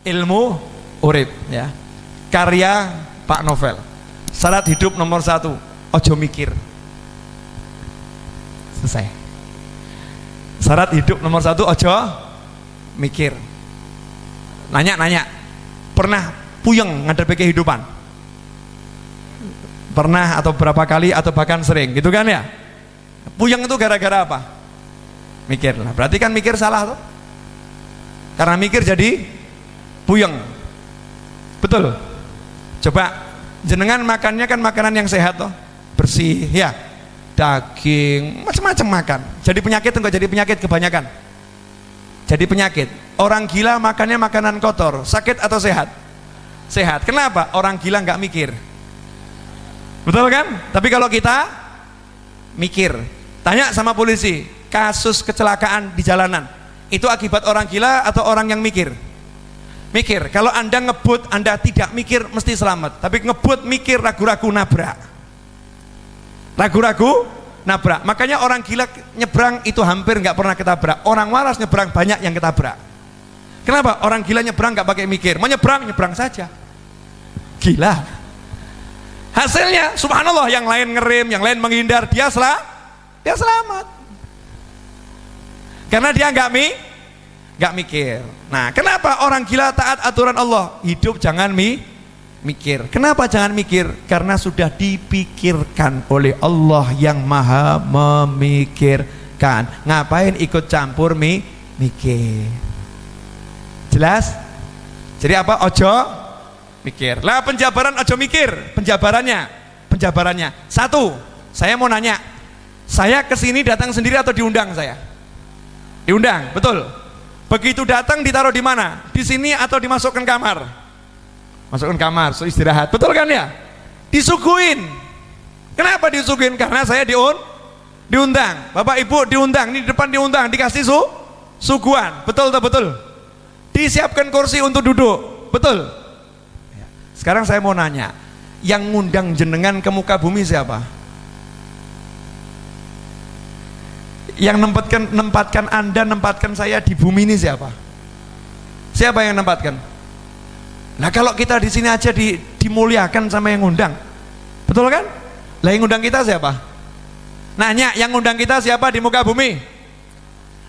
ilmu urip ya. Karya Pak Novel. Syarat hidup nomor 1, ojo mikir. Selesai. Syarat hidup nomor 1, ojo mikir. Nanya, pernah puyeng ngadepi kehidupan? Pernah atau berapa kali atau bahkan sering gitu kan ya? Puyeng itu gara-gara apa? Mikir lah. Berarti kan mikir salah tuh. Karena mikir jadi puyeng. Betul. Coba jenengan makannya kan makanan yang sehat toh, bersih ya, daging macam-macam makan. Jadi penyakit enggak jadi penyakit kebanyakan. Jadi penyakit. Orang gila makannya makanan kotor, sakit atau sehat? Sehat. Kenapa? Orang gila nggak mikir. Betul kan? Tapi kalau kita mikir, tanya sama polisi, kasus kecelakaan di jalanan itu akibat orang gila atau orang yang mikir? Mikir. Kalau Anda ngebut, Anda tidak mikir mesti selamat. Tapi ngebut mikir, ragu-ragu nabrak. Ragu-ragu nabrak. Makanya orang gila nyebrang itu hampir nggak pernah ketabrak. Orang waras nyebrang banyak yang ketabrak. Kenapa? Orang gila nyebrang nggak pakai mikir. Mau nyebrang, nyebrang saja. Gila. Hasilnya, subhanallah, yang lain ngerem, yang lain menghindar, dia selamat. Karena dia nggak mikir. Nah, kenapa orang gila taat aturan Allah? Hidup jangan mikir. Kenapa jangan mikir? Karena sudah dipikirkan oleh Allah yang maha memikirkan. Ngapain ikut campur mikir? Jelas? Jadi apa? Ojo mikir. Lah penjabaran ojo mikir. Penjabarannya. 1, saya mau nanya. Saya kesini datang sendiri atau diundang saya? Diundang, betul. Begitu datang ditaruh di mana? Di sini atau dimasukkan kamar? Masukkan kamar, so istirahat. Betul kan ya? Disuguhin. Kenapa disuguhin? Karena saya diundang. Bapak Ibu diundang, ini di depan diundang, dikasih suguhan. Betul atau betul? Disiapkan kursi untuk duduk. Betul. Sekarang saya mau nanya, yang ngundang jenengan ke muka bumi siapa? Yang nempatkan Anda, nempatkan saya di bumi ini siapa? Siapa yang nempatkan? Nah, kalau kita di sini aja dimuliakan sama yang ngundang, betul kan? Lah yang ngundang kita siapa? Nanya, yang ngundang kita siapa di muka bumi?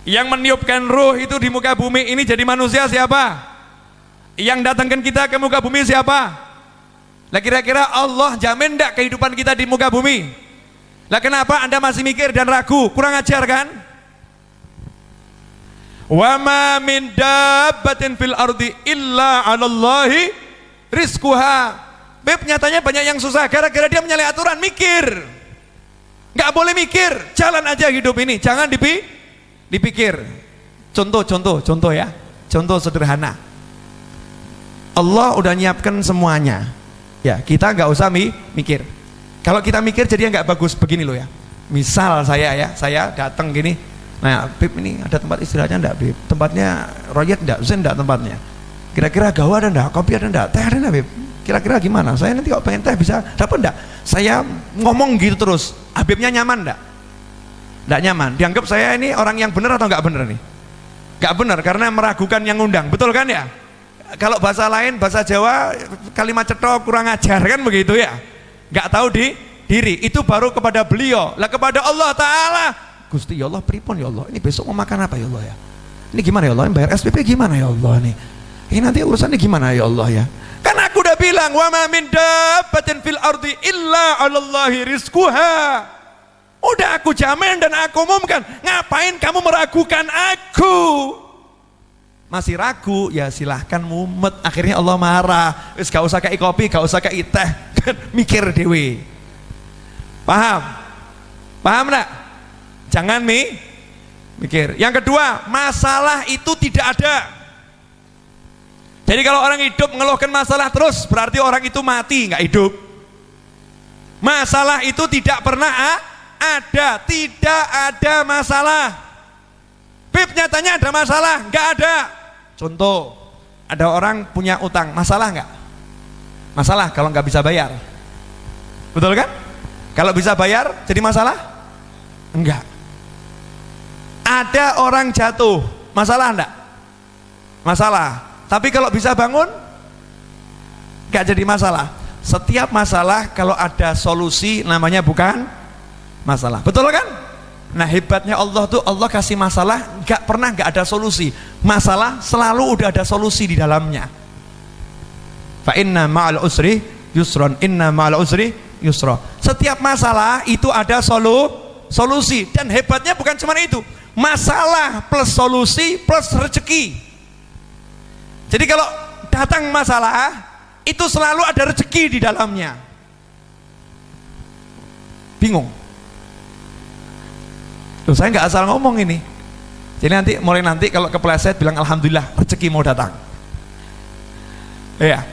Yang meniupkan ruh itu di muka bumi ini jadi manusia siapa? Yang datangkan kita ke muka bumi siapa? Lah kira-kira Allah jamin enggak kehidupan kita di muka bumi? Lah kenapa Anda masih mikir dan ragu? Kurang ajar kan? Wa ma min dabbatin fil ardi illa 'alallahi rizquha. Beb, nyatanya banyak yang susah gara-gara dia menyalahi aturan, mikir. Enggak boleh mikir, jalan aja hidup ini, jangan dipikir. Contoh ya. Contoh sederhana. Allah udah nyiapkan semuanya. Ya, kita nggak usah mikir. Kalau kita mikir jadinya nggak bagus. Begini loh ya. Misal saya datang gini. Nah, Bib, ini ada tempat istirahatnya enggak, Bib? Tempatnya royet enggak? Zen enggak tempatnya? Kira-kira gawa ada enggak? Kopi ada enggak? Teh ada enggak, Bib? Kira-kira gimana? Saya nanti kalau pengen teh bisa dapat enggak? Saya ngomong gitu terus. Habibnya nyaman enggak? Enggak nyaman. Dianggap saya ini orang yang benar atau enggak benar nih? Enggak benar karena meragukan yang ngundang. Betul kan ya? Kalau bahasa lain, bahasa Jawa, kalimat cetok, kurang ajar kan begitu ya? Enggak tahu diri. Itu baru kepada beliau. Lah kepada Allah Ta'ala, Gusti ya Allah, pripun ya Allah, ini besok mau makan apa ya Allah ya, ini gimana ya Allah, ini bayar SPP gimana ya Allah, ini nanti urusannya gimana ya Allah ya. Kan aku udah bilang, wa ma min dabbatin fil ardi illa 'alallahi rizquha. Udah aku jamin dan aku umumkan. Ngapain kamu meragukan aku? Masih ragu, ya silahkan mumet. Akhirnya Allah marah. Wis gak usah kei kopi, gak usah kei teh, kan mikir dewe. Paham enggak? Jangan mikir. Yang kedua, masalah itu tidak ada. Jadi kalau orang hidup mengeluhkan masalah terus, berarti orang itu mati, nggak hidup. Masalah itu tidak pernah ada, tidak ada masalah. Bib, nyatanya ada masalah, nggak ada. Contoh, ada orang punya utang, masalah nggak? Masalah kalau nggak bisa bayar. Betul kan? Kalau bisa bayar, jadi masalah? Enggak. Ada orang jatuh, masalah enggak? Masalah. Tapi kalau bisa bangun, gak jadi masalah. Setiap masalah kalau ada solusi namanya bukan masalah. Betul kan? Nah hebatnya Allah tuh, Allah kasih masalah gak pernah gak ada solusi. Masalah selalu udah ada solusi di dalamnya. Fa inna ma'al usri yusron, inna ma'al usri yusra. Setiap masalah itu ada solusi. Dan hebatnya bukan cuma itu, masalah plus solusi plus rezeki. Jadi kalau datang masalah itu selalu ada rezeki di dalamnya. Bingung? Loh, saya nggak asal ngomong ini. Jadi mulai nanti kalau kepleset bilang alhamdulillah rezeki mau datang. Ya.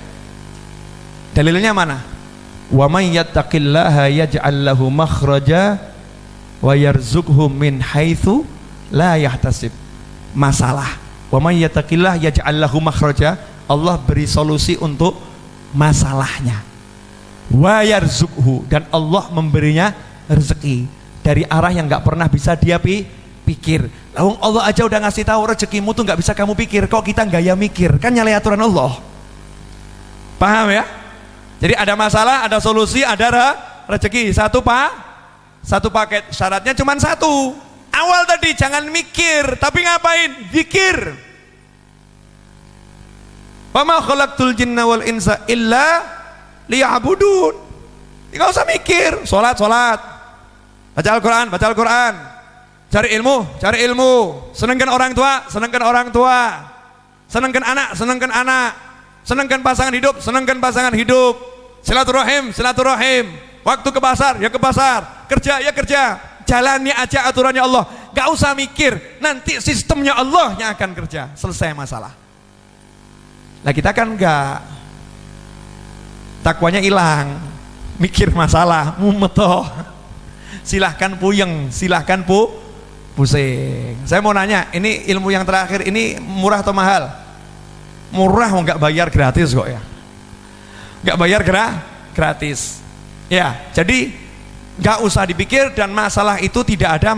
Dalilnya mana? Wa may yattaqillaha yaj'al lahu makhraja wa yarzuqhu min haitsu la yahtasib. Masalah. Wa may yattaqillaha yaj'al lahu makhraja, Allah beri solusi untuk masalahnya. Wa yarzuqhu, dan Allah memberinya rezeki dari arah yang nggak pernah bisa dia pikir. Lalu Allah aja udah ngasih tahu rezekimu tuh nggak bisa kamu pikir, kok kita gaya mikir? Kan nyalahi aturan Allah. Paham ya? Jadi ada masalah, ada solusi, ada rezeki. Satu paket. Syaratnya cuma satu. Awal tadi jangan mikir, tapi ngapain? Zikir. Wa ma khalaqtul jinna wal insa illa liya'budun. Enggak usah mikir, salat. Baca Al-Qur'an. Cari ilmu. Senangkan orang tua. Senangkan anak. Senangkan pasangan hidup. Silaturahim. Waktu ke pasar, ya ke pasar. Kerja, ya kerja. Jalani aja aturannya Allah. Enggak usah mikir, nanti sistemnya Allah yang akan kerja. Selesai masalah. Nah kita kan enggak, takwanya hilang, mikir masalah, mumetoh, silahkan puyeng, silahkan pusing. Saya mau nanya, ini ilmu yang terakhir ini murah atau mahal? Murah, nggak bayar gratis kok ya, nggak bayar gratis. Ya, jadi nggak usah dipikir dan masalah itu tidak ada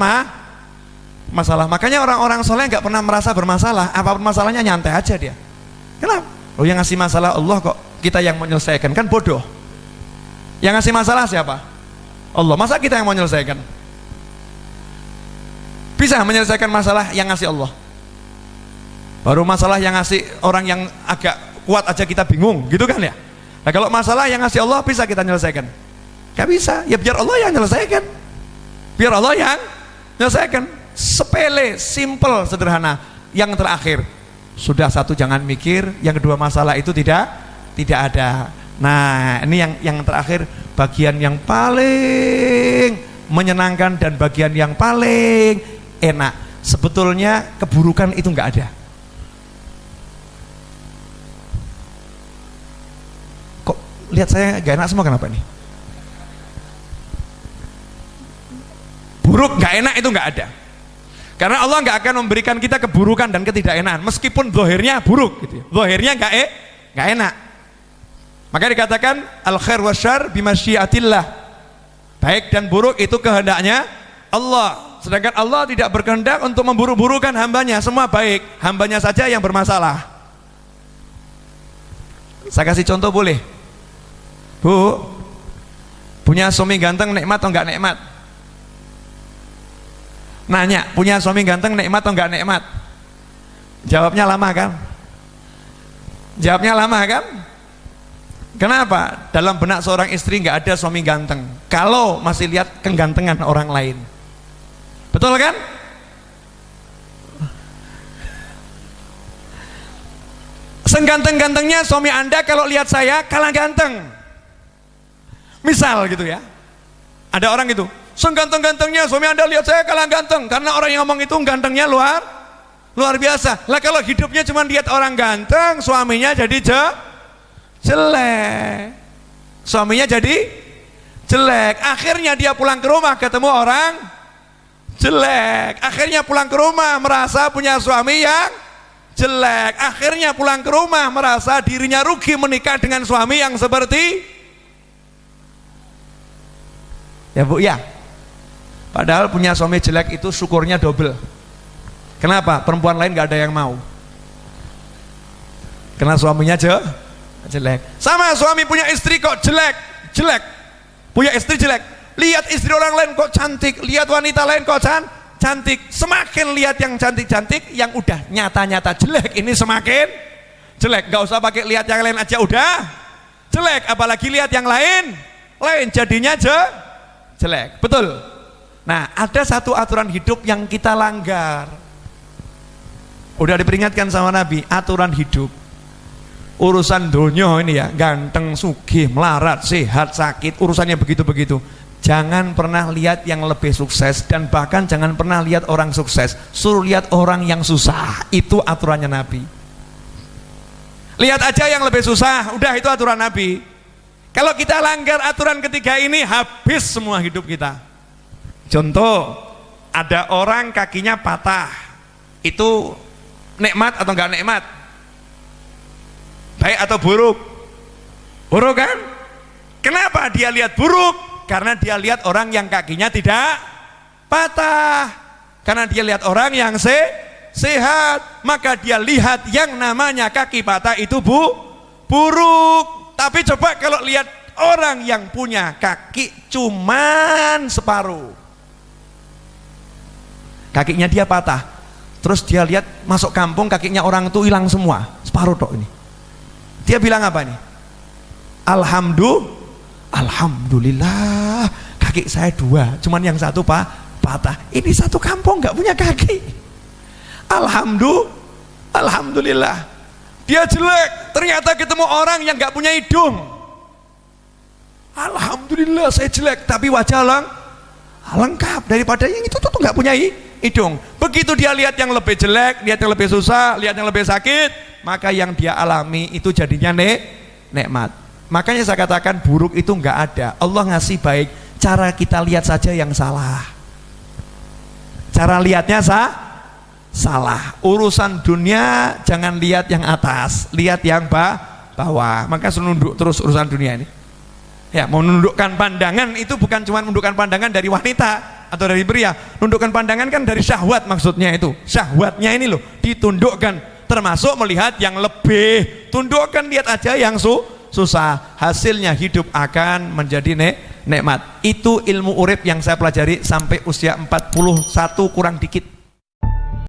masalah. Makanya orang-orang soleh nggak pernah merasa bermasalah, apapun masalahnya nyantai aja dia. Kenapa? Oh yang ngasih masalah Allah kok, kita yang menyelesaikan, kan bodoh. Yang ngasih masalah siapa? Allah. Masa kita yang mau menyelesaikan? Bisa menyelesaikan masalah yang ngasih Allah. Baru masalah yang ngasih orang yang agak kuat aja kita bingung, gitu kan ya? Nah kalau masalah yang ngasih Allah bisa kita menyelesaikan? Gak bisa, ya biar Allah yang menyelesaikan. Biar Allah yang menyelesaikan. Sepele, simple, sederhana. Yang terakhir, sudah satu jangan mikir, yang kedua masalah itu tidak ada. Nah ini yang terakhir, bagian yang paling menyenangkan dan bagian yang paling enak. Sebetulnya keburukan itu nggak ada. Kok lihat saya gak enak semua, kenapa nih? Buruk nggak enak itu nggak ada. Karena Allah nggak akan memberikan kita keburukan dan ketidakenakan, meskipun zahirnya buruk, gitu. Zahirnya nggak enak. Maka dikatakan al khair wasyarr bimasyiatillah. Baik dan buruk itu kehendaknya Allah. Sedangkan Allah tidak berkehendak untuk memburu-burukan hambanya. Semua baik, hambanya saja yang bermasalah. Saya kasih contoh boleh? Bu, punya suami ganteng nikmat atau enggak nikmat? Nanya, punya suami ganteng nikmat atau enggak nikmat? Jawabnya lama kan? Kenapa? Dalam benak seorang istri enggak ada suami ganteng kalau masih lihat kegantengan orang lain. Betul kan? Seganteng-gantengnya suami Anda kalau lihat saya kalah ganteng. Misal gitu ya. Ada orang gitu, seganteng-gantengnya suami Anda lihat saya kalah ganteng, karena orang yang ngomong itu gantengnya luar biasa. Lah kalau hidupnya cuma lihat orang ganteng, suaminya jadi jelek. Suaminya jadi jelek. Akhirnya dia pulang ke rumah ketemu orang jelek. Akhirnya pulang ke rumah merasa punya suami yang jelek. Akhirnya pulang ke rumah merasa dirinya rugi menikah dengan suami yang seperti, ya Bu ya. Padahal punya suami jelek itu syukurnya double. Kenapa? Perempuan lain gak ada yang mau. Karena suaminya jelek. Sama suami punya istri kok jelek. Punya istri jelek. Lihat istri orang lain kok cantik, lihat wanita lain kok cantik. Semakin lihat yang cantik-cantik, yang udah nyata-nyata jelek ini semakin jelek. Gak usah pakai lihat yang lain aja udah jelek, apalagi lihat yang lain jadinya jelek. Betul. Nah, ada satu aturan hidup yang kita langgar. Udah diperingatkan sama Nabi, aturan hidup. Urusan dunia ini ya, ganteng, sugih, melarat, sehat, sakit, urusannya begitu-begitu. Jangan pernah lihat yang lebih sukses, dan bahkan jangan pernah lihat orang sukses. Suruh lihat orang yang susah. Itu aturannya Nabi. Lihat aja yang lebih susah, udah itu aturan Nabi. Kalau kita langgar aturan ketiga ini, habis semua hidup kita. Contoh, ada orang kakinya patah. Itu nikmat atau enggak nikmat? Baik atau buruk? Buruk kan? Kenapa dia lihat buruk? Karena dia lihat orang yang kakinya tidak patah. Karena dia lihat orang yang sehat, maka dia lihat yang namanya kaki patah itu buruk. Tapi coba kalau lihat orang yang punya kaki cuman separuh, kakinya dia patah, terus dia lihat masuk kampung kakinya orang itu hilang semua, separuh tok ini. Dia bilang apa nih? Alhamdulillah, kaki saya dua, cuman yang satu patah. Ini satu kampung nggak punya kaki. Alhamdulillah. Dia jelek, ternyata ketemu orang yang nggak punya hidung. Alhamdulillah saya jelek, tapi wajah lengkap daripada yang itu tuh nggak punya hidung. Begitu dia lihat yang lebih jelek, lihat yang lebih susah, lihat yang lebih sakit, maka yang dia alami itu jadinya nikmat. Makanya saya katakan buruk itu nggak ada. Allah ngasih baik, cara kita lihat saja yang salah. Cara lihatnya salah. Urusan dunia jangan lihat yang atas, lihat yang bawah. Maka nunduk terus urusan dunia ini. Ya, mau menundukkan pandangan itu bukan cuma menundukkan pandangan dari wanita atau dari pria. Nundukkan pandangan kan dari syahwat, maksudnya itu. Syahwatnya ini loh ditundukkan, termasuk melihat yang lebih. Tundukkan, lihat aja yang susah. Hasilnya hidup akan menjadi nikmat. Itu ilmu urip yang saya pelajari sampai usia 41 kurang dikit.